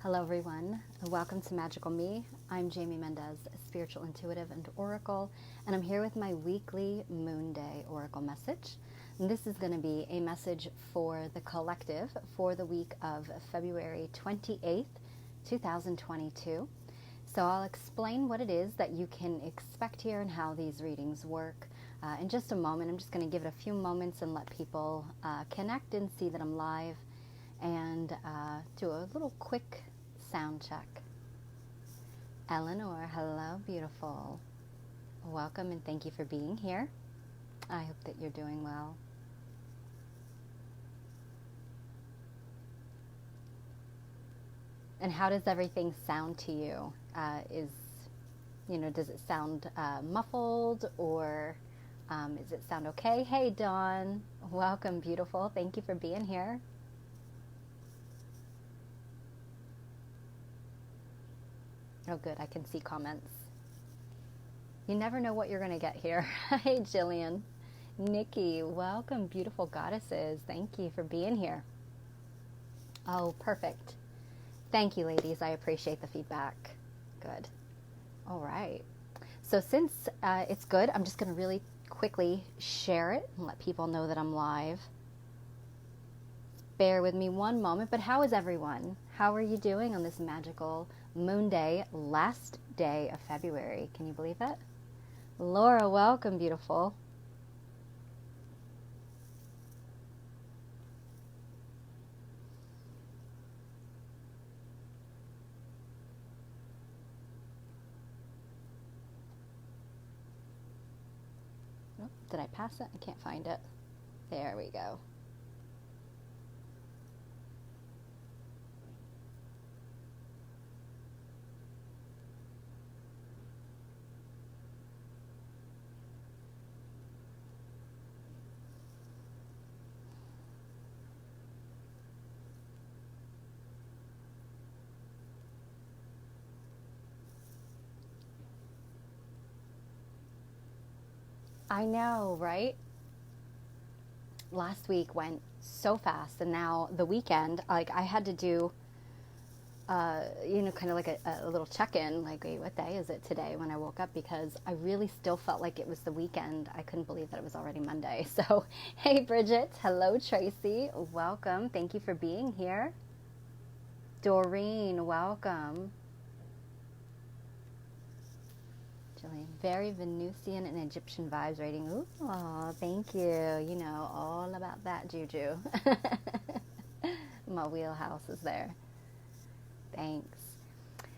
Hello everyone, welcome to Magical Me. I'm Jamie Mendez, a spiritual intuitive and oracle, and I'm here with my weekly Moonday Oracle Message. And this is going to be a message for the collective for the week of February 28th, 2022. So I'll explain what it is that you can expect here and how these readings work. In just a moment, I'm just going to give it a few moments and let people connect and see that I'm live, and do a little quick sound check. Eleanor, hello, beautiful. Welcome and thank you for being here. I hope that you're doing well. And how does everything sound to you? Does it sound muffled, or does it sound okay? Hey, Dawn, welcome, beautiful. Thank you for being here. Oh, good. I can see comments. You never know what you're going to get here. Hey, Jillian. Nikki, welcome, beautiful goddesses. Thank you for being here. Oh, perfect. Thank you, ladies. I appreciate the feedback. Good. All right. So since it's good, I'm just going to really quickly share it and let people know that I'm live. Bear with me one moment, but how is everyone? How are you doing on this magical Moonday, last day of February? Can you believe it? Laura, welcome, beautiful. Oh, did I pass it? I can't find it. There we go. I know, right? Last week went so fast, and now the weekend, like I had to do, kind of like a little check-in, like, wait, what day is it today when I woke up? Because I really still felt like it was the weekend. I couldn't believe that it was already Monday. So, hey, Bridget. Hello, Tracy. Welcome. Thank you for being here. Doreen, welcome. Very Venusian and Egyptian vibes rating. Ooh, oh, thank you. You know, all about that juju. My wheelhouse is there. Thanks.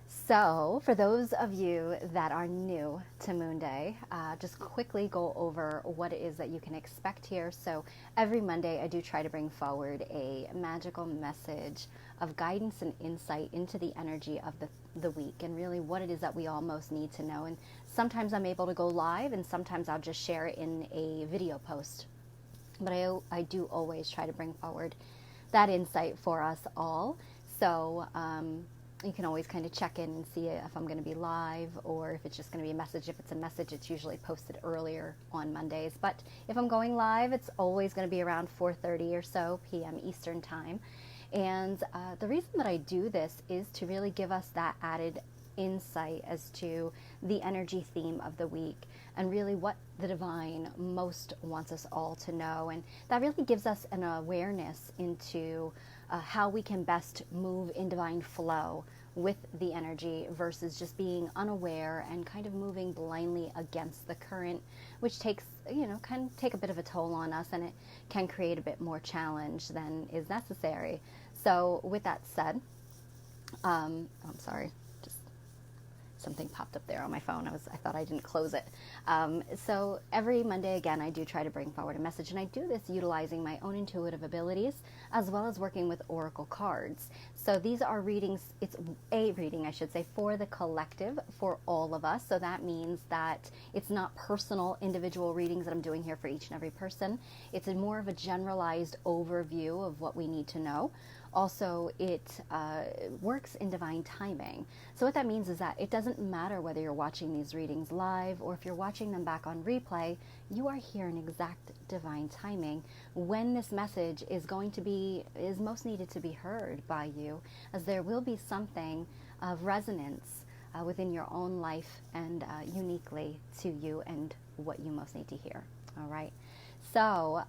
So, for those of you that are new to Moonday, just quickly go over what it is that you can expect here. So, every Monday I do try to bring forward a magical message of guidance and insight into the energy of the week, and really what it is that we all most need to know. And sometimes I'm able to go live, and sometimes I'll just share it in a video post. But I do always try to bring forward that insight for us all. So, you can always kind of check in and see if I'm going to be live, or if it's just going to be a message. If it's a message, it's usually posted earlier on Mondays. But if I'm going live, it's always going to be around 4:30 or so p.m. Eastern Time. And the reason that I do this is to really give us that added insight as to the energy theme of the week, and really what the divine most wants us all to know. And that really gives us an awareness into how we can best move in divine flow with the energy, versus just being unaware and kind of moving blindly against the current, which takes, can take a bit of a toll on us, and it can create a bit more challenge than is necessary. So with that said, I'm sorry, just something popped up there on my phone. I thought I didn't close it. So every Monday, again, I do try to bring forward a message, and I do this utilizing my own intuitive abilities, as well as working with oracle cards. So these are readings, it's a reading, I should say, for the collective, for all of us. So that means that it's not personal, individual readings that I'm doing here for each and every person. It's more of a generalized overview of what we need to know. Also, it works in divine timing. So what that means is that it doesn't doesn't matter whether you're watching these readings live or if you're watching them back on replay, you are here in exact divine timing when this message is most needed to be heard by you, as there will be something of resonance within your own life and uniquely to you and what you most need to hear. All right. So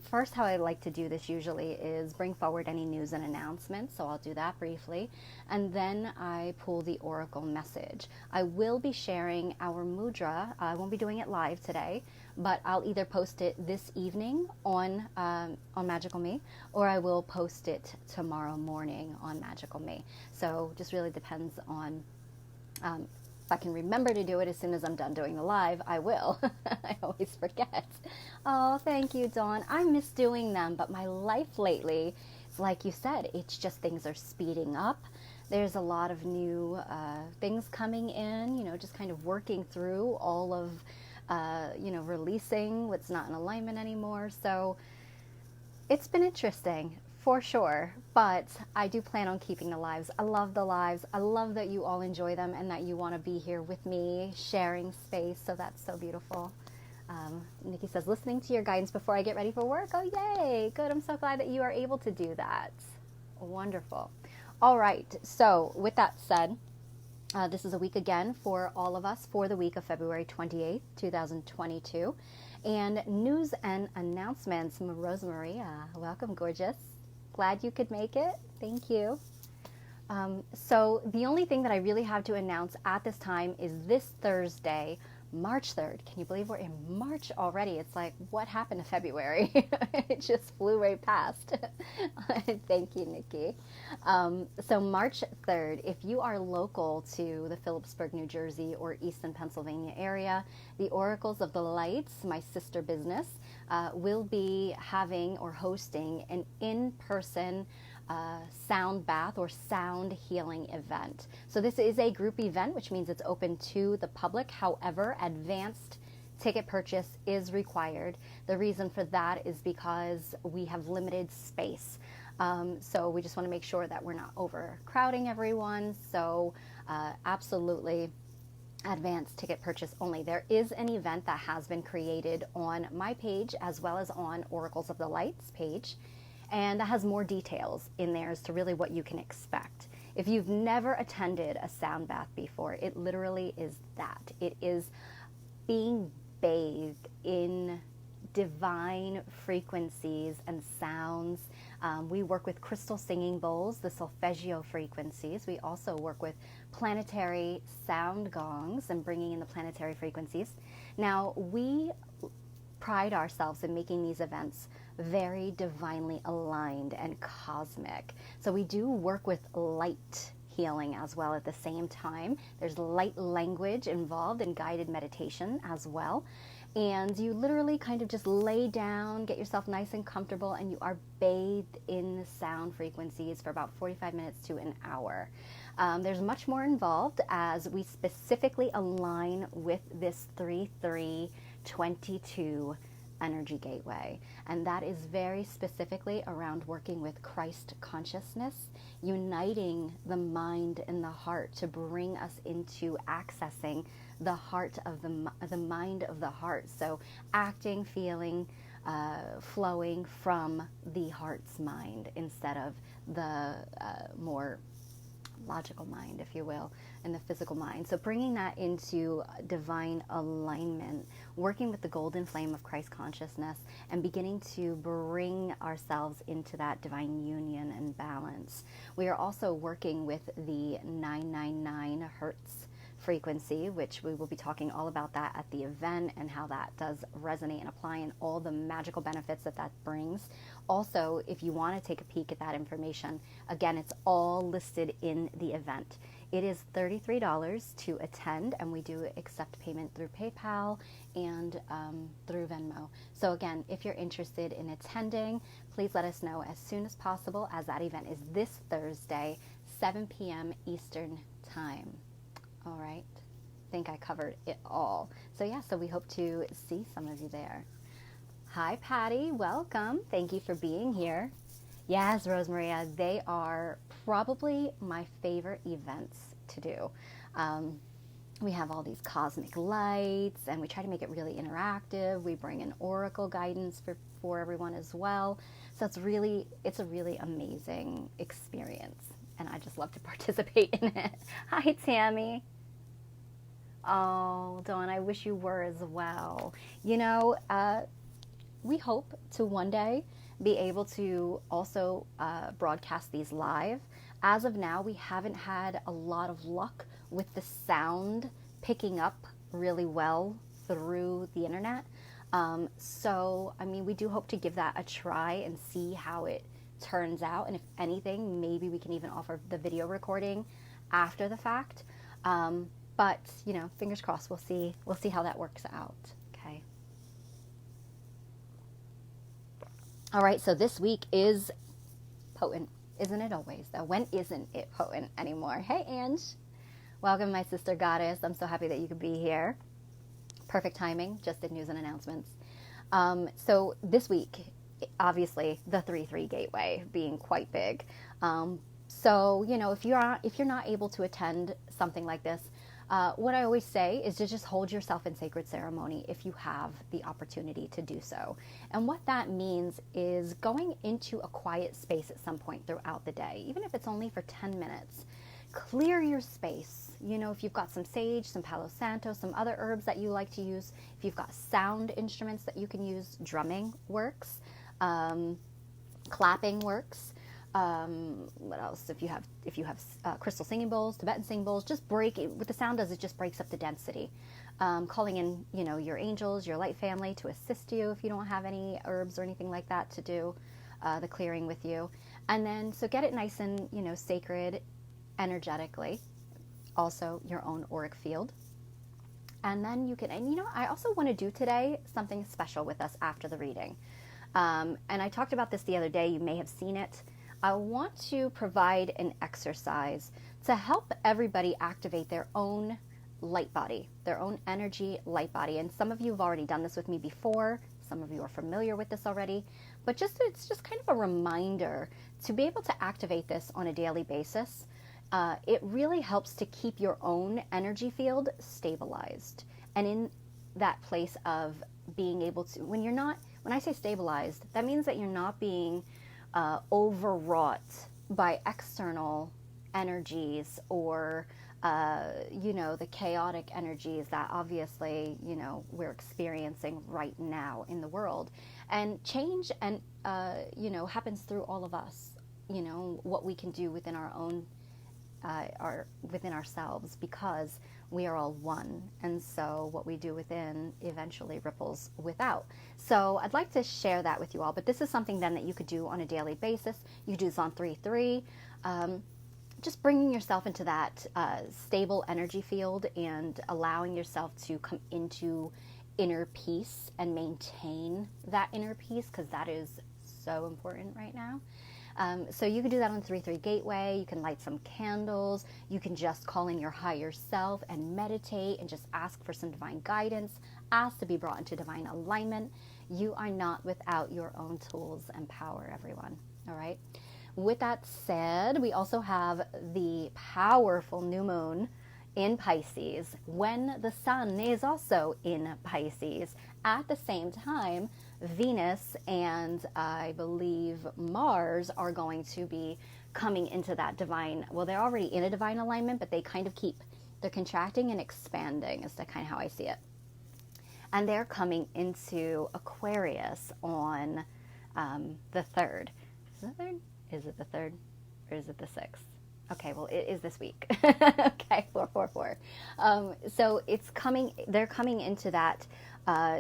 first, how I like to do this usually is bring forward any news and announcements. So I'll do that briefly. And then I pull the Oracle message. I will be sharing our mudra. I won't be doing it live today, but I'll either post it this evening on Magical Me, or I will post it tomorrow morning on Magical Me. So just really depends on if I can remember to do it as soon as I'm done doing the live, I will. I always forget. Oh, thank you, Dawn. I miss doing them, but my life lately, like you said, it's just things are speeding up. There's a lot of new things coming in, just kind of working through all of, releasing what's not in alignment anymore. So it's been interesting. For sure, but I do plan on keeping the lives. I love the lives. I love that you all enjoy them and that you want to be here with me, sharing space, so that's so beautiful. Nikki says, listening to your guidance before I get ready for work. Oh, yay, good. I'm so glad that you are able to do that. Wonderful. All right, so with that said, this is a week again for all of us for the week of February 28th, 2022. And news and announcements. Rosemaria, welcome, gorgeous. Glad you could make it. Thank you. So the only thing that I really have to announce at this time is this Thursday, March 3rd. Can you believe we're in March already? It's like, what happened to February? It just flew right past. Thank you, Nikki. So March 3rd, if you are local to the Phillipsburg, New Jersey or Easton, Pennsylvania area, the Oracles of the Lights, my sister business, will be having or hosting an in-person sound bath or sound healing event. So this is a group event, which means it's open to the public. However, advanced ticket purchase is required. The reason for that is because we have limited space. So we just want to make sure that we're not overcrowding everyone. So absolutely advanced ticket purchase only. There is an event that has been created on my page as well as on Oracles of the Lights page, and that has more details in there as to really what you can expect. If you've never attended a sound bath before, it literally is that. It is being bathed in divine frequencies and sounds. We work with crystal singing bowls, the solfeggio frequencies. We also work with planetary sound gongs and bringing in the planetary frequencies. Now, we pride ourselves in making these events very divinely aligned and cosmic. So we do work with light healing as well at the same time. There's light language involved in guided meditation as well. And you literally kind of just lay down, get yourself nice and comfortable, and you are bathed in the sound frequencies for about 45 minutes to an hour. There's much more involved as we specifically align with this 3322 energy gateway, and that is very specifically around working with Christ consciousness, uniting the mind and the heart to bring us into accessing the heart of the mind of the heart. So acting, feeling, flowing from the heart's mind instead of the more logical mind, if you will, and the physical mind. So bringing that into divine alignment, working with the golden flame of Christ consciousness, and beginning to bring ourselves into that divine union and balance. We are also working with the 999 hertz frequency, which we will be talking all about that at the event and how that does resonate and apply and all the magical benefits that that brings. Also, if you want to take a peek at that information, again, it's all listed in the event. It is $33 to attend, and we do accept payment through PayPal and through Venmo. So again, if you're interested in attending, please let us know as soon as possible, as that event is this Thursday, 7 p.m. Eastern Time. All right, I think I covered it all. So yeah, so we hope to see some of you there. Hi, Patty, welcome. Thank you for being here. Yes, Rosemaria, they are probably my favorite events to do. We have all these cosmic lights, and we try to make it really interactive. We bring in oracle guidance for everyone as well. So it's a really amazing experience, and I just love to participate in it. Hi, Tammy. Oh, Dawn, I wish you were as well. You know, we hope to one day be able to also broadcast these live. As of now, we haven't had a lot of luck with the sound picking up really well through the internet. So, I mean, we do hope to give that a try and see how it turns out. And if anything, maybe we can even offer the video recording after the fact. But, you know, fingers crossed, we'll see how that works out. Okay. All right, so this week is potent. Isn't it always, though? When isn't it potent anymore? Hey, Ange. Welcome, my sister goddess. I'm so happy that you could be here. Perfect timing. Just did news and announcements. So this week, obviously, the 3-3 gateway being quite big. So, you know, if you're not able to attend something like this, what I always say is to just hold yourself in sacred ceremony if you have the opportunity to do so. And what that means is going into a quiet space at some point throughout the day, even if it's only for 10 minutes. Clear your space. You know, if you've got some sage, some Palo Santo, some other herbs that you like to use, if you've got sound instruments that you can use, drumming works, clapping works. What else? If you have crystal singing bowls, Tibetan singing bowls, just break it. What the sound does, it just breaks up the density. Calling in, you know, your angels, your light family to assist you if you don't have any herbs or anything like that to do the clearing with you. And then, so get it nice and, you know, sacred energetically. Also your own auric field. And then you can, and you know, I also want to do today something special with us after the reading. And I talked about this the other day. You may have seen it. I want to provide an exercise to help everybody activate their own light body, their own energy light body. And some of you have already done this with me before. Some of you are familiar with this already. But it's just kind of a reminder to be able to activate this on a daily basis. It really helps to keep your own energy field stabilized. And in that place of being able to, when I say stabilized, that means that you're not being overwrought by external energies or, you know, the chaotic energies that obviously, you know, we're experiencing right now in the world. And change and, you know, happens through all of us, you know, what we can do within our own, within ourselves, because we are all one. And so what we do within eventually ripples without. So I'd like to share that with you all, but this is something then that you could do on a daily basis. You do this on 3-3, just bringing yourself into that stable energy field and allowing yourself to come into inner peace and maintain that inner peace, because that is so important right now. So you can do that on 3-3 gateway. You can light some candles. You can just call in your higher self and meditate and just ask for some divine guidance, ask to be brought into divine alignment. You are not without your own tools and power, everyone. All right. With that said, we also have the powerful new moon in Pisces when the sun is also in Pisces. At the same time, Venus and I believe Mars are going to be coming into that divine, well, they're already in a divine alignment, but they kind of they're contracting and expanding is the kind of how I see it. And they're coming into Aquarius on the 3rd. Is it the 3rd? Is it the 3rd? Or is it the 6th? Okay, well, it is this week. Okay, 444. So they're coming into that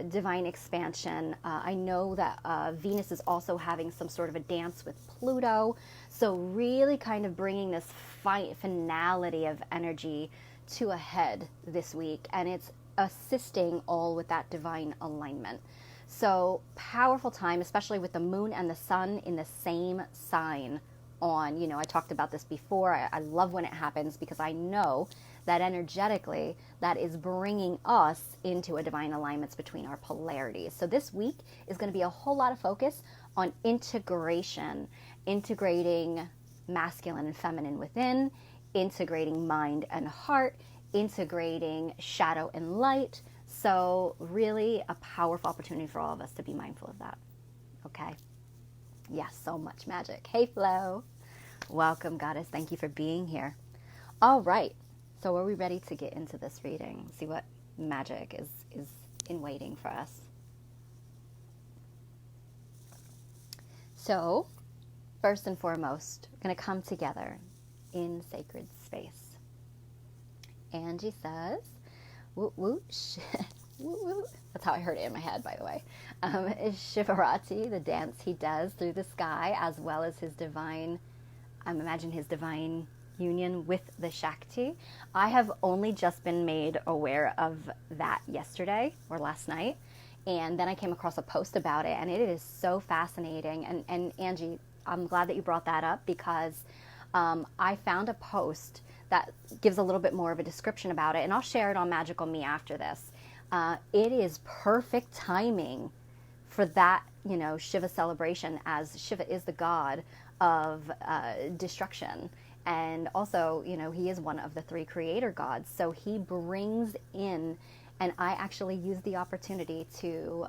divine expansion. I know that Venus is also having some sort of a dance with Pluto. So really kind of bringing this finality of energy to a head this week. And it's assisting all with that divine alignment. So powerful time, especially with the moon and the sun in the same sign on, you know, I talked about this before. I love when it happens because I know that energetically that is bringing us into a divine alignment between our polarities. So this week is going to be a whole lot of focus on integration, integrating masculine and feminine within, integrating mind and heart, integrating shadow and light. So really a powerful opportunity for all of us to be mindful of that. Okay. Yes, so much magic. Hey, Flo. Welcome, Goddess. Thank you for being here. All right. So are we ready to get into this reading? See what magic is in waiting for us. So, first and foremost, we're going to come together in sacred space. Angie says, woot woot, woot woot. That's how I heard it in my head, by the way. Is Shivarati, the dance he does through the sky, as well as his divine, imagine his divine union with the Shakti. I have only just been made aware of that yesterday or last night. And then I came across a post about it, and it is so fascinating. And Angie, I'm glad that you brought that up, because I found a post that gives a little bit more of a description about it, and I'll share it on Magical Me after this. It is perfect timing for that, Shiva celebration, as Shiva is the god of destruction. And also, he is one of the 3 creator gods. So he brings in, and I actually used the opportunity to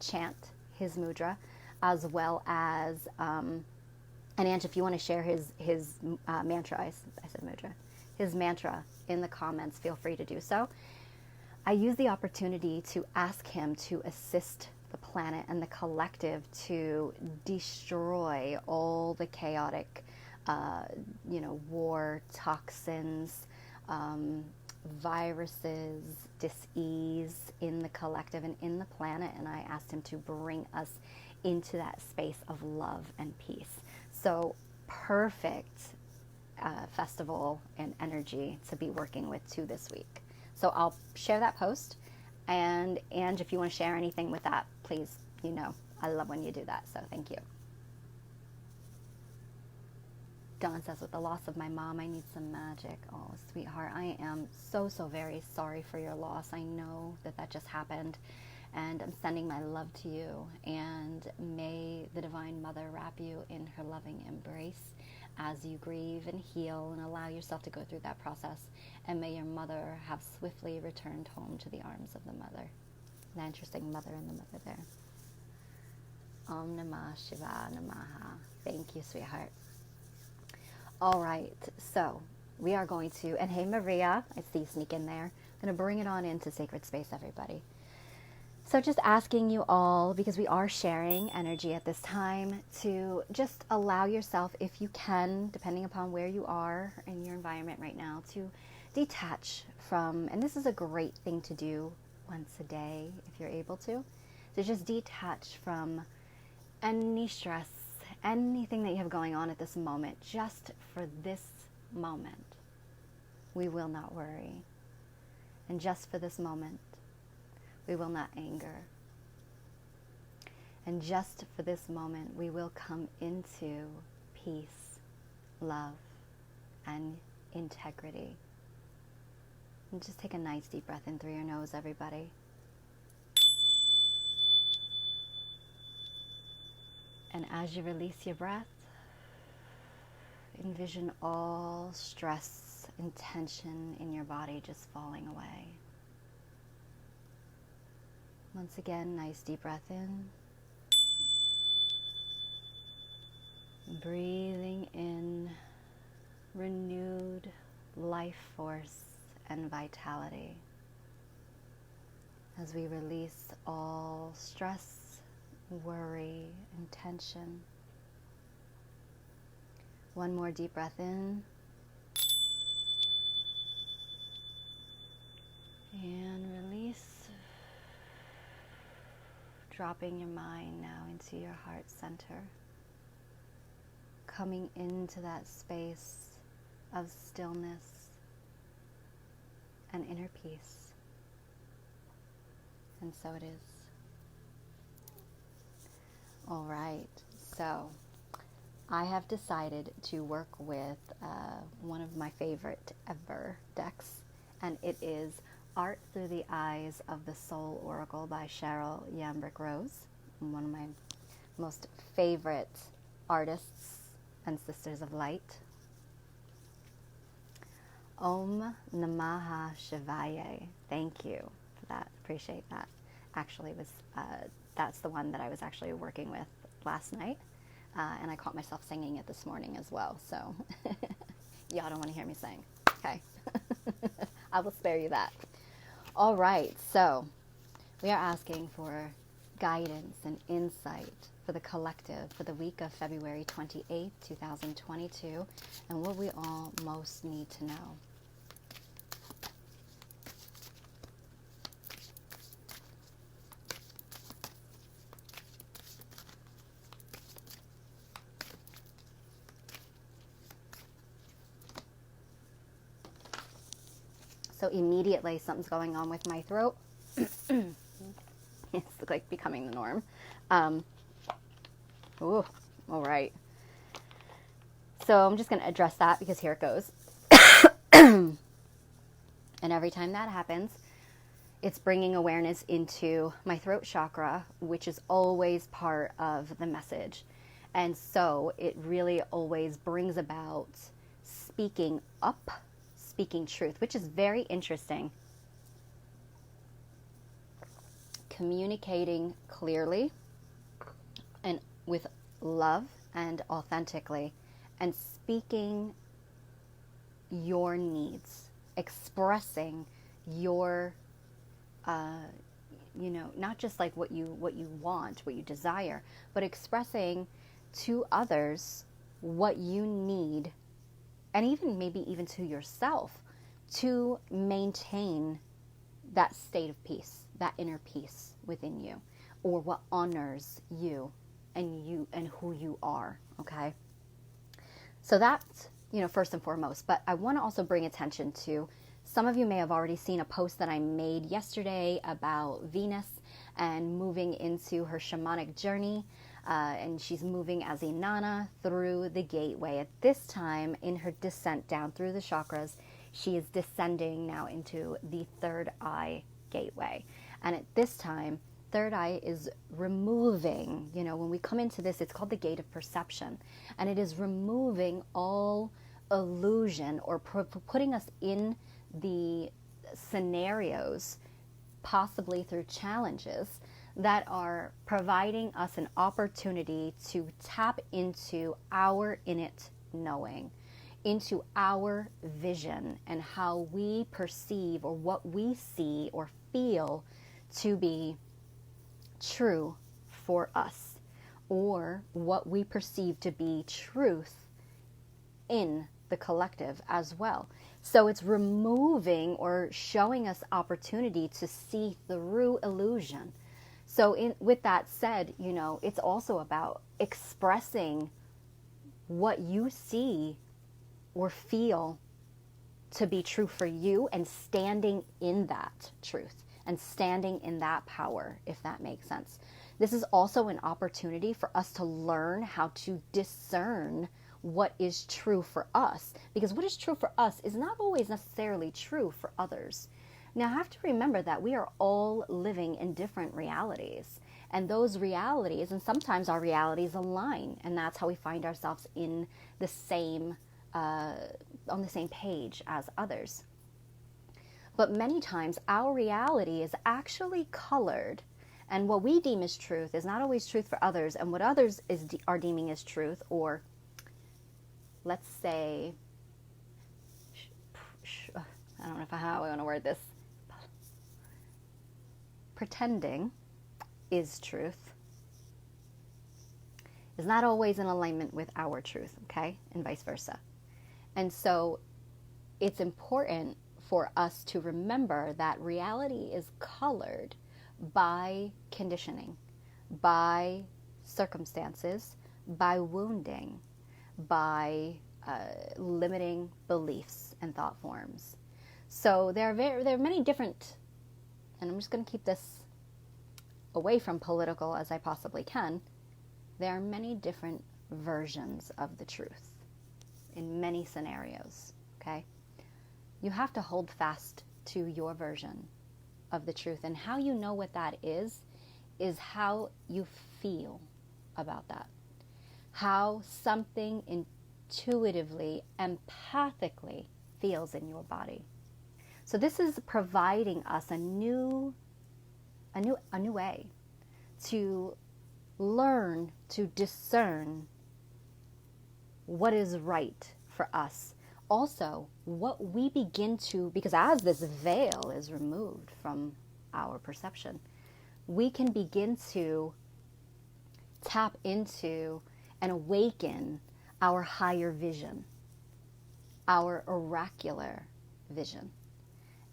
chant his mudra, as well as, and Ange, if you want to share his mantra, I said mudra, his mantra in the comments, feel free to do so. I used the opportunity to ask him to assist the planet and the collective to destroy all the chaotic, war, toxins, viruses, dis-ease in the collective and in the planet, and I asked him to bring us into that space of love and peace. So perfect festival and energy to be working with too this week. So I'll share that post, and if you want to share anything with that, please, I love when you do that, so thank you. Dawn says, with the loss of my mom, I need some magic. Oh, sweetheart, I am so very sorry for your loss. I know that just happened, and I'm sending my love to you, and may the Divine Mother wrap you in her loving embrace as you grieve and heal and allow yourself to go through that process, and may your mother have swiftly returned home to the arms of the mother. An interesting mother and the mother there. Om Namah Shivaya Namaha. Thank you, sweetheart. All right, so we are going to, and hey Maria, I see you sneak in there. I'm going to bring it on into sacred space, everybody. So just asking you all, because we are sharing energy at this time, to just allow yourself, if you can, depending upon where you are in your environment right now, to detach from, and this is a great thing to do once a day if you're able to just detach from any stress, anything that you have going on at this moment. Just for this moment, we will not worry. And just for this moment, we will not anger. And just for this moment, we will come into peace, love, and integrity. And just take a nice deep breath in through your nose, everybody. And as you release your breath, envision all stress and tension in your body just falling away. Once again, nice deep breath in. Breathing in renewed life force and vitality as we release all stress, worry, and tension. One more deep breath in. And release. Dropping your mind now into your heart center. Coming into that space of stillness and inner peace. And so it is. All right, so I have decided to work with one of my favorite ever decks, and it is Art Through the Eyes of the Soul Oracle by Cheryl Yambrick Rose, one of my most favorite artists and sisters of light. Om Namaha Shivaya. Thank you for that. Appreciate that. Actually, that's the one that I was actually working with last night, and I caught myself singing it this morning as well. So y'all don't want to hear me sing, okay? I will spare you that. All right, so we are asking for guidance and insight for the collective for the week of February 28th, 2022, and what we all most need to know. So immediately something's going on with my throat. It's like becoming the norm. Ooh, all right. So I'm just going to address that because here it goes. And every time that happens, it's bringing awareness into my throat chakra, which is always part of the message. And so it really always brings about speaking up, speaking truth, which is very interesting. Communicating clearly and with love and authentically, and speaking your needs, expressing your not just like what you want, what you desire, but expressing to others what you need, and even to yourself, to maintain that state of peace, that inner peace within you, or what honors you and who you are. Okay, so that's first and foremost. But I want to also bring attention to, some of you may have already seen a post that I made yesterday about Venus and moving into her shamanic journey, and she's moving as Inanna through the gateway. At this time in her descent down through the chakras, she is descending now into the third eye gateway. And at this time, third eye is removing, when we come into this, it's called the gate of perception. And it is removing all illusion, or putting us in the scenarios, possibly through challenges, that are providing us an opportunity to tap into our innate knowing, into our vision, and how we perceive, or what we see or feel to be true for us, or what we perceive to be truth in the collective as well. So it's removing or showing us opportunity to see through illusion. So with that said, it's also about expressing what you see or feel to be true for you, and standing in that truth and standing in that power, if that makes sense. This is also an opportunity for us to learn how to discern what is true for us, because what is true for us is not always necessarily true for others. Now, I have to remember that we are all living in different realities, and those realities, and sometimes our realities align, and that's how we find ourselves in the same on the same page as others. But many times our reality is actually colored, and what we deem as truth is not always truth for others, and what others are deeming as truth, or let's say, I don't know how I want to word this, pretending is truth, is not always in alignment with our truth, okay? And vice versa. And so it's important for us to remember that reality is colored by conditioning, by circumstances, by wounding, by limiting beliefs and thought forms. So there are many different, and I'm just going to keep this away from political as I possibly can. There are many different versions of the truth in many scenarios, okay? You have to hold fast to your version of the truth, and how you know what that is how you feel about that. How something intuitively, empathically feels in your body. So this is providing us a new way to learn to discern what is right for us. Also, what we begin to, because as this veil is removed from our perception, we can begin to tap into and awaken our higher vision, our oracular vision.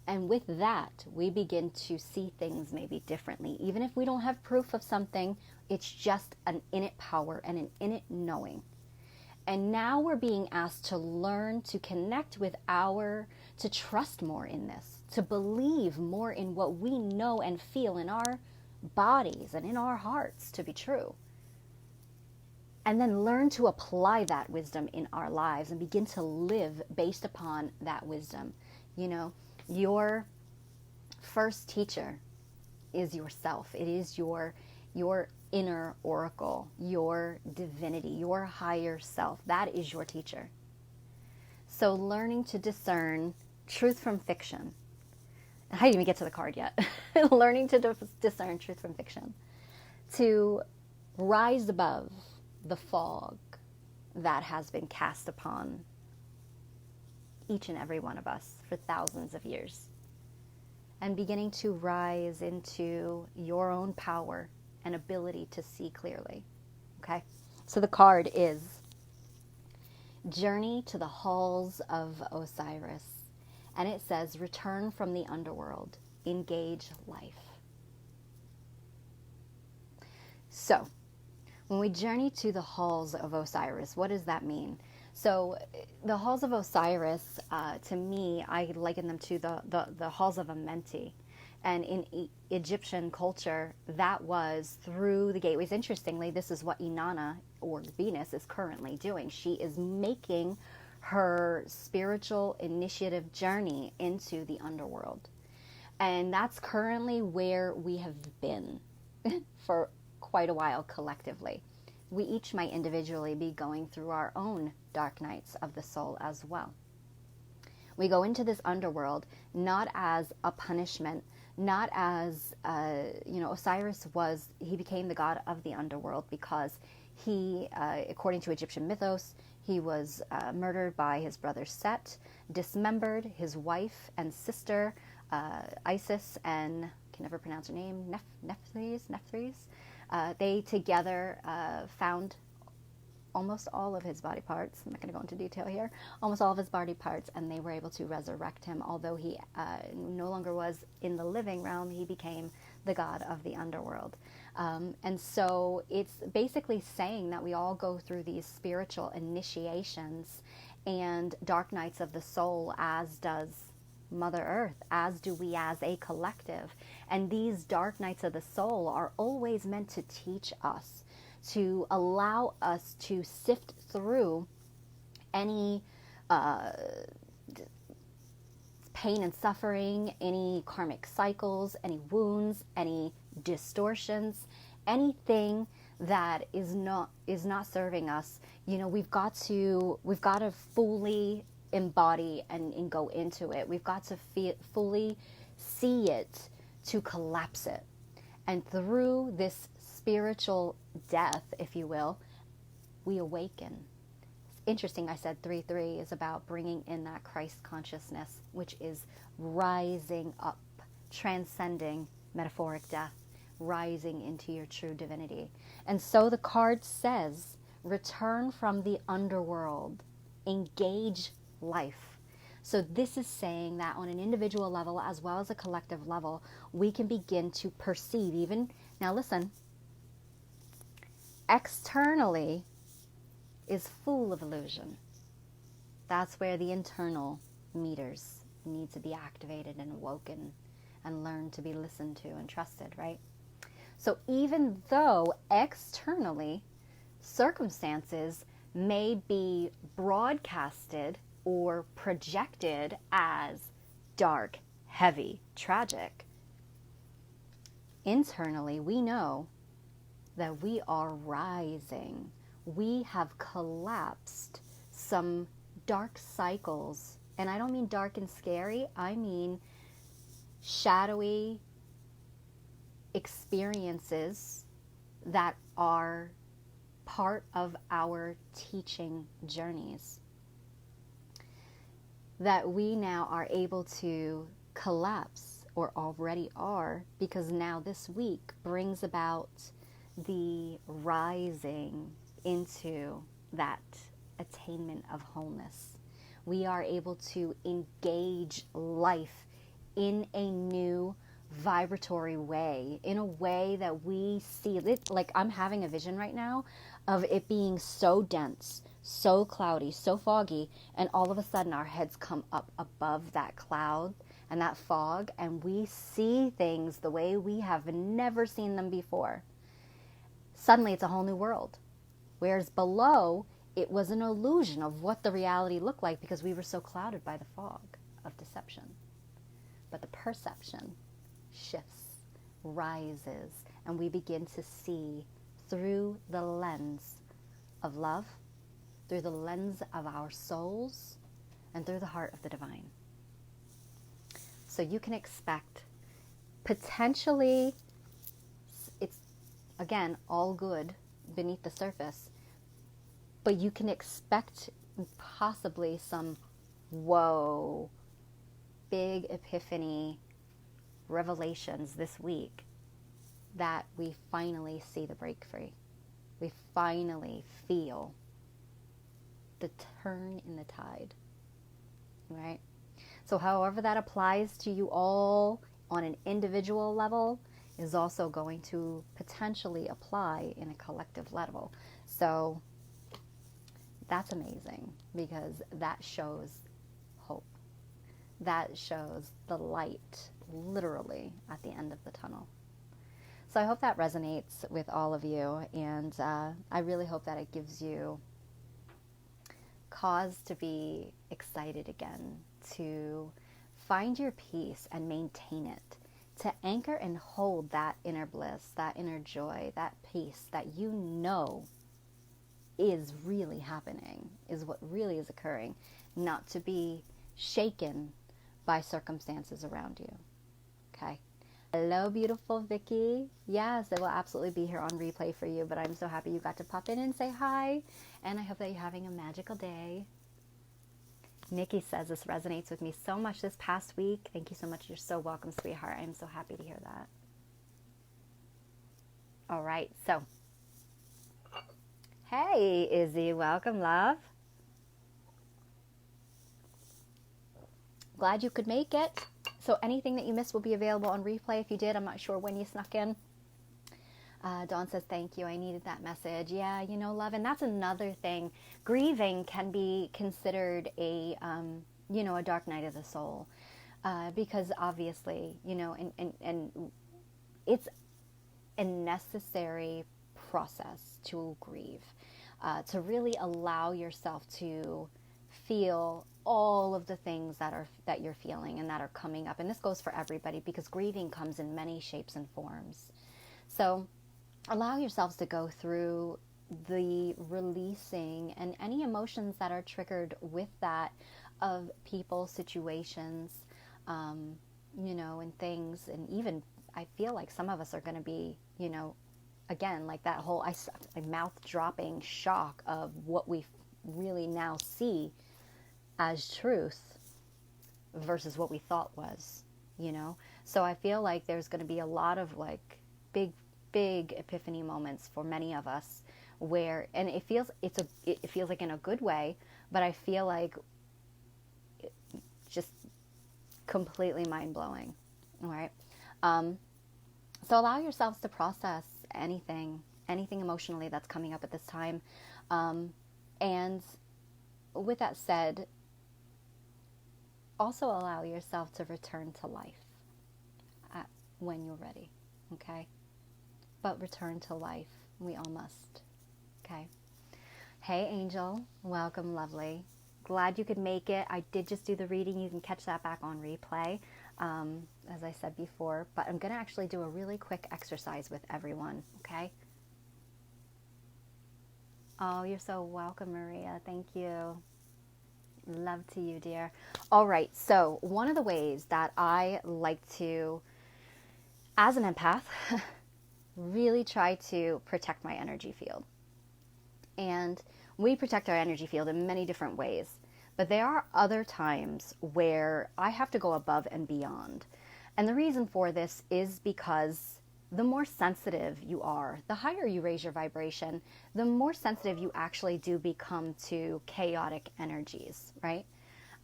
And with that, we begin to see things maybe differently. Even if we don't have proof of something, it's just an innate power and an innate knowing. And now we're being asked to learn to connect with to trust more in this, to believe more in what we know and feel in our bodies and in our hearts to be true. And then learn to apply that wisdom in our lives and begin to live based upon that wisdom. You know, your first teacher is yourself. It is your inner oracle, your divinity, your higher self. That is your teacher. So learning to discern truth from fiction. I didn't even get to the card yet. Learning to discern truth from fiction. To rise above the fog that has been cast upon each and every one of us for thousands of years. And beginning to rise into your own power and ability to see clearly. Okay? So the card is Journey to the Halls of Osiris. And it says, return from the underworld, engage life. So, when we journey to the Halls of Osiris, what does that mean? So, the Halls of Osiris, to me, I liken them to the Halls of Amenti. And in Egyptian culture, that was through the gateways. Interestingly, this is what Inanna, or Venus, is currently doing. She is making her spiritual initiative journey into the underworld. And that's currently where we have been for quite a while collectively. We each might individually be going through our own dark nights of the soul as well. We go into this underworld not as a punishment, not as, Osiris he became the god of the underworld because he, according to Egyptian mythos, he was murdered by his brother Set, dismembered his wife and sister, Isis and, can never pronounce her name, Nephthys. They together found almost all of his body parts. I'm not going to go into detail here. Almost all of his body parts, and they were able to resurrect him. Although he no longer was in the living realm, he became the god of the underworld. And so it's basically saying that we all go through these spiritual initiations and dark nights of the soul, as does Mother Earth, as do we as a collective. And these dark nights of the soul are always meant to teach us, to allow us to sift through any pain and suffering, any karmic cycles, any wounds, any distortions, anything that is not serving us. You know, we've got to fully embody and go into it. We've got to fully see it to collapse it. And through this spiritual death, if you will, we awaken. It's interesting, I said 3-3 is about bringing in that Christ consciousness, which is rising up, transcending metaphoric death, rising into your true divinity. And so the card says, return from the underworld, engage life. So this is saying that on an individual level as well as a collective level, we can begin to perceive even, now listen, externally is full of illusion. That's where the internal meters need to be activated and awoken and learn to be listened to and trusted, right? So even though externally circumstances may be broadcasted or projected as dark, heavy, tragic, internally we know that we are rising. We have collapsed some dark cycles And I don't mean dark and scary. I mean shadowy experiences that are part of our teaching journeys that we now are able to collapse, or already are, because now this week brings about the rising into that attainment of wholeness. We are able to engage life in a new vibratory way, in a way that we see it. Like, I'm having a vision right now of it being so dense, so cloudy, so foggy, and all of a sudden our heads come up above that cloud and that fog, and we see things the way we have never seen them before. Suddenly it's a whole new world. Whereas below, it was an illusion of what the reality looked like because we were so clouded by the fog of deception. But the perception shifts, rises, and we begin to see through the lens of love, through the lens of our souls, and through the heart of the divine. So you can expect potentially, it's again all good beneath the surface, but you can expect possibly some whoa, big epiphany revelations this week, that we finally see the break free. We finally feel the turn in the tide, right? So however that applies to you all on an individual level is also going to potentially apply in a collective level. So that's amazing, because that shows hope. That shows the light literally at the end of the tunnel. So I hope that resonates with all of you, and I really hope that it gives you cause to be excited again, to find your peace and maintain it, to anchor and hold that inner bliss, that inner joy, that peace that you know is really happening, is what really is occurring, not to be shaken by circumstances around you. Okay. Hello, beautiful Vicky. Yes, it will absolutely be here on replay for you, but I'm so happy you got to pop in and say hi, and I hope that you're having a magical day. Nikki says this resonates with me so much this past week. Thank you so much. You're so welcome, sweetheart. I'm so happy to hear that. All right, so hey, Izzy, welcome, love. Glad you could make it. So anything that you missed will be available on replay. If you did, I'm not sure when you snuck in. Dawn says, thank you. I needed that message. Yeah, you know, love. And that's another thing. Grieving can be considered a dark night of the soul. Because obviously, and it's a necessary process to grieve. To really allow yourself to feel all of the things that you're feeling and that are coming up. And this goes for everybody, because grieving comes in many shapes and forms. So allow yourselves to go through the releasing and any emotions that are triggered with that, of people, situations, and things. And even I feel like some of us are going to be, again, like that whole mouth dropping shock of what we really now see as truth versus what we thought was, So I feel like there's going to be a lot of like big epiphany moments for many of us, where, and it feels like in a good way, but I feel like just completely mind-blowing. All right. So allow yourselves to process anything emotionally that's coming up at this time. And with that said, also allow yourself to return to life when you're ready, okay? But return to life. We all must, okay? Hey, Angel. Welcome, lovely. Glad you could make it. I did just do the reading. You can catch that back on replay, as I said before. But I'm going to actually do a really quick exercise with everyone, okay? Oh, you're so welcome, Maria. Thank you. Love to you, dear. All right, so one of the ways that I like to, as an empath, really try to protect my energy field. And we protect our energy field in many different ways. But there are other times where I have to go above and beyond. And the reason for this is because the more sensitive you are, the higher you raise your vibration, the more sensitive you actually do become to chaotic energies, right?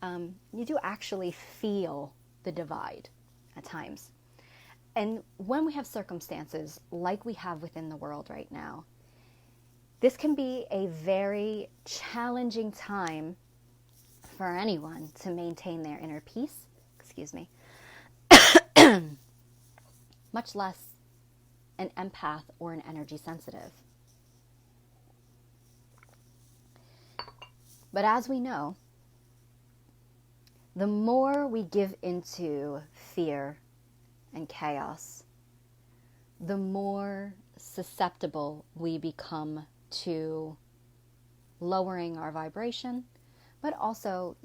You do actually feel the divide at times. And when we have circumstances like we have within the world right now, this can be a very challenging time for anyone to maintain their inner peace, excuse me, much less an empath or an energy sensitive. But as we know, the more we give into fear and chaos, the more susceptible we become to lowering our vibration, but also,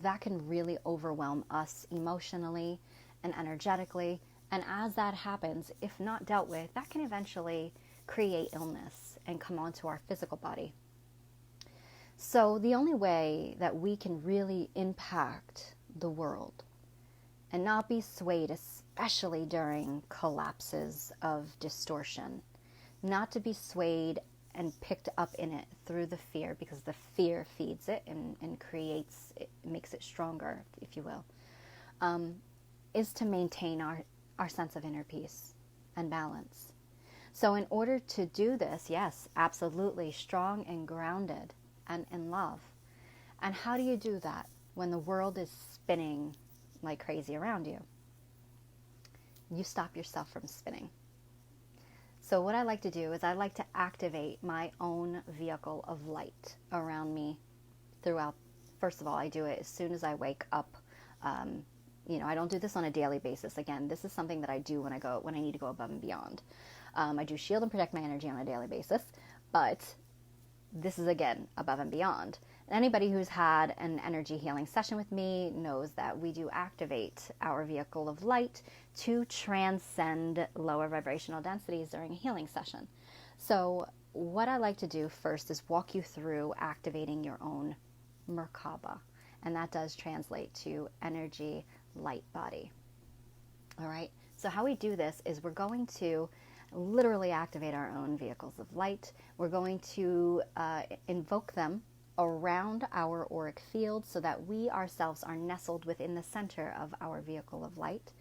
that can really overwhelm us emotionally and energetically. And as that happens, if not dealt with, that can eventually create illness and come onto our physical body. So the only way that we can really impact the world and not be swayed, especially during collapses of distortion, not to be swayed and picked up in it through the fear, because the fear feeds it and creates, it makes it stronger, if you will, is to maintain our sense of inner peace and balance. So in order to do this, yes, absolutely, strong and grounded and in love. And how do you do that when the world is spinning like crazy around you? You stop yourself from spinning. So what I like to do is I like to activate my own vehicle of light around me throughout. First of all, I do it as soon as I wake up. I don't do this on a daily basis. Again, this is something that I do when I need to go above and beyond. I do shield and protect my energy on a daily basis, but this is, again, above and beyond. Anybody who's had an energy healing session with me knows that we do activate our vehicle of light to transcend lower vibrational densities during a healing session. So what I like to do first is walk you through activating your own Merkaba, and that does translate to energy light body. All right, so how we do this is we're going to literally activate our own vehicles of light. We're going to invoke them around our auric field so that we ourselves are nestled within the center of our vehicle of light,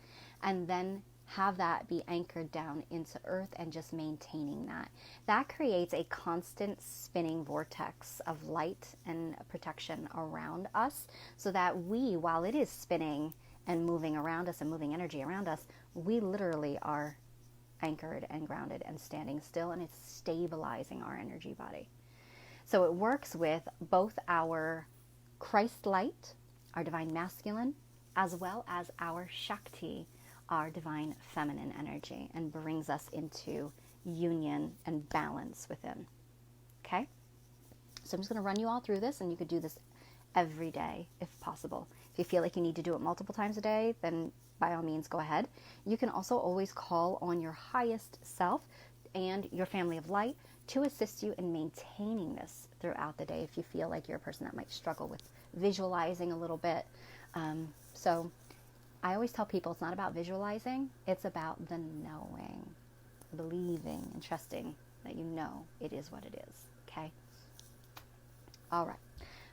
and then have that be anchored down into earth and just maintaining that. That creates a constant spinning vortex of light and protection around us, so that we, while it is spinning and moving around us and moving energy around us, we literally are anchored and grounded and standing still, and it's stabilizing our energy body. So it works with both our Christ light, our divine masculine, as well as our Shakti, our divine feminine energy, and brings us into union and balance within. Okay? So I'm just going to run you all through this, and you could do this every day if possible. If you feel like you need to do it multiple times a day, then by all means go ahead. You can also always call on your highest self and your family of light to assist you in maintaining this throughout the day if you feel like you're a person that might struggle with visualizing a little bit. So I always tell people it's not about visualizing, it's about the knowing, believing and trusting that you know it is what it is, okay? All right.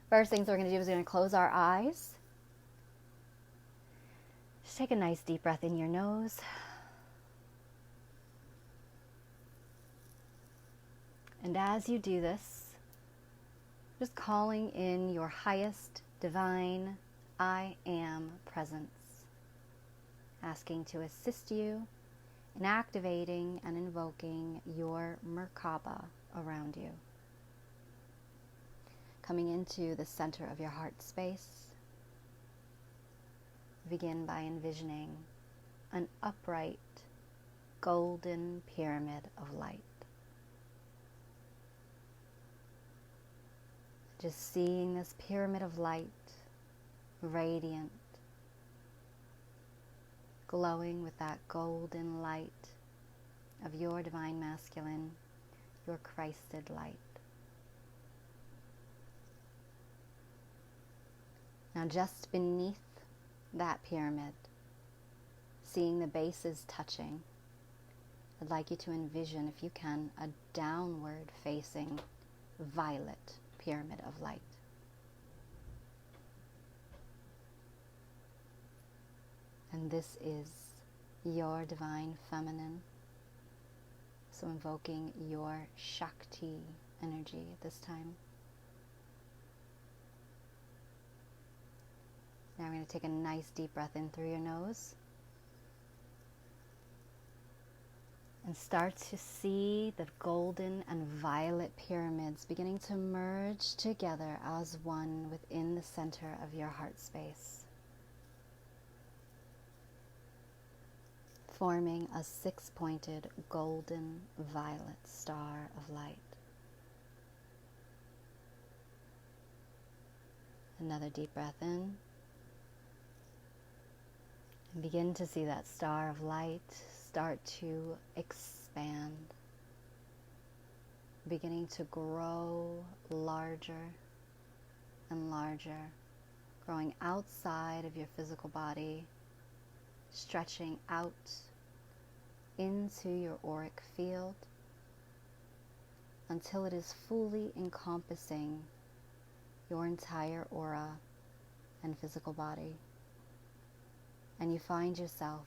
First things we're going to do is we're going to close our eyes. Just take a nice deep breath in your nose. And as you do this, just calling in your highest divine I am presence, asking to assist you in activating and invoking your Merkaba around you. Coming into the center of your heart space, begin by envisioning an upright, golden pyramid of light. Just seeing this pyramid of light radiant, glowing with that golden light of your divine masculine, your Christed light. Now just beneath that pyramid, seeing the bases touching, I'd like you to envision, if you can, a downward facing violet pyramid of light. And this is your divine feminine. So invoking your Shakti energy at this time. Now we're going to take a nice deep breath in through your nose. And start to see the golden and violet pyramids beginning to merge together as one within the center of your heart space, forming a six-pointed golden violet star of light. Another deep breath in. And begin to see that star of light start to expand, beginning to grow larger and larger, growing outside of your physical body, stretching out into your auric field until it is fully encompassing your entire aura and physical body. And you find yourself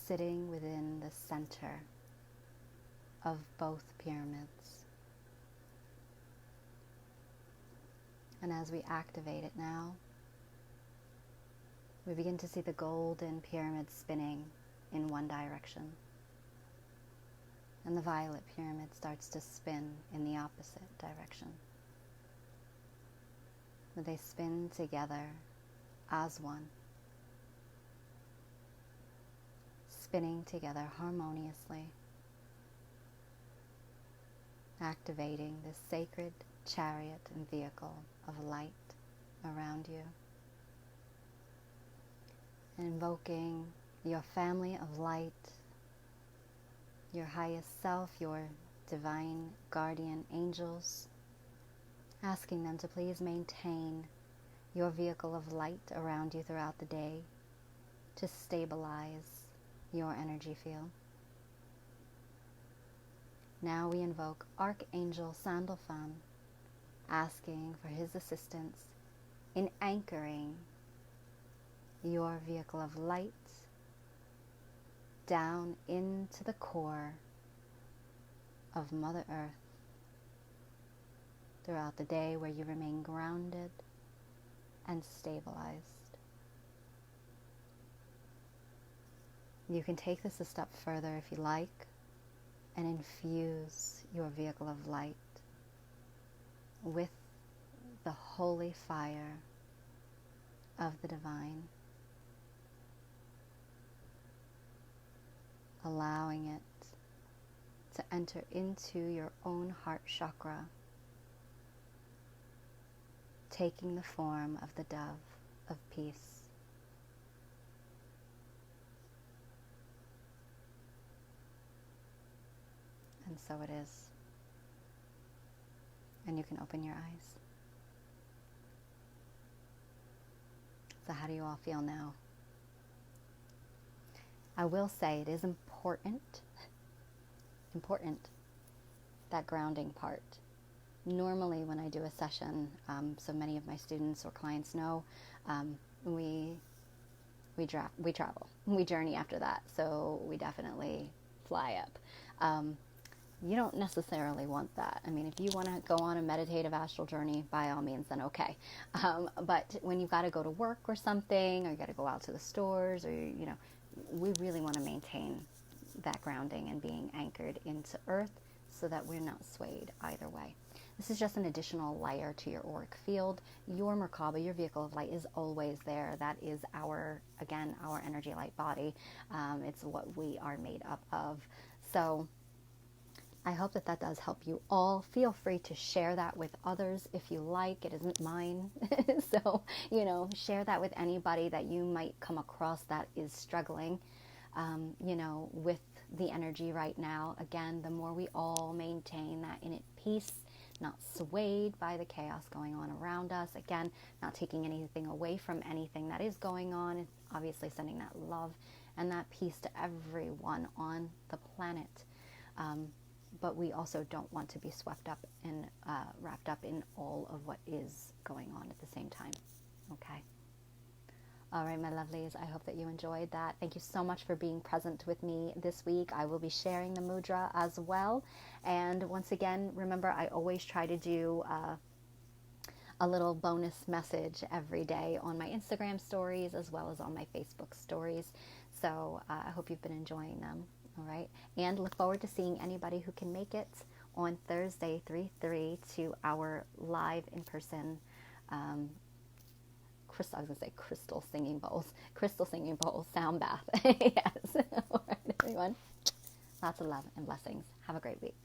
sitting within the center of both pyramids. And as we activate it now, we begin to see the golden pyramid spinning in one direction. And the violet pyramid starts to spin in the opposite direction. But they spin together as one, spinning together harmoniously, activating this sacred chariot and vehicle of light around you, and invoking your family of light, your highest self, your divine guardian angels, asking them to please maintain your vehicle of light around you throughout the day to stabilize your energy field. Now we invoke Archangel Sandalphon, asking for his assistance in anchoring your vehicle of light down into the core of Mother Earth throughout the day, where you remain grounded and stabilized. You can take this a step further if you like and infuse your vehicle of light with the holy fire of the divine, allowing it to enter into your own heart chakra, taking the form of the dove of peace. And so it is. And you can open your eyes. So how do you all feel now? I will say it is important, that grounding part. Normally when I do a session, so many of my students or clients know, we travel, we journey after that. So we definitely fly up. You don't necessarily want that. I mean, if you want to go on a meditative astral journey, by all means, then okay. But when you've got to go to work or something, or you got to go out to the stores, or, you know, we really want to maintain that grounding and being anchored into earth so that we're not swayed either way. This is just an additional layer to your auric field. Your Merkaba, your vehicle of light, is always there. That is our energy light body. It's what we are made up of. So I hope that that does help you all. Feel free to share that with others if you like. It isn't mine. So, share that with anybody that you might come across that is struggling, with the energy right now. Again, the more we all maintain that innate peace, not swayed by the chaos going on around us. Again, not taking anything away from anything that is going on. Obviously sending that love and that peace to everyone on the planet. But we also don't want to be swept up and wrapped up in all of what is going on at the same time. Okay. All right, my lovelies, I hope that you enjoyed that. Thank you so much for being present with me this week. I will be sharing the mudra as well. And once again, remember, I always try to do a little bonus message every day on my Instagram stories as well as on my Facebook stories. So I hope you've been enjoying them. All right. And look forward to seeing anybody who can make it on Thursday, 3/3, to our live in-person I was going to say crystal singing bowl sound bath. Yes. All right, everyone. Lots of love and blessings. Have a great week.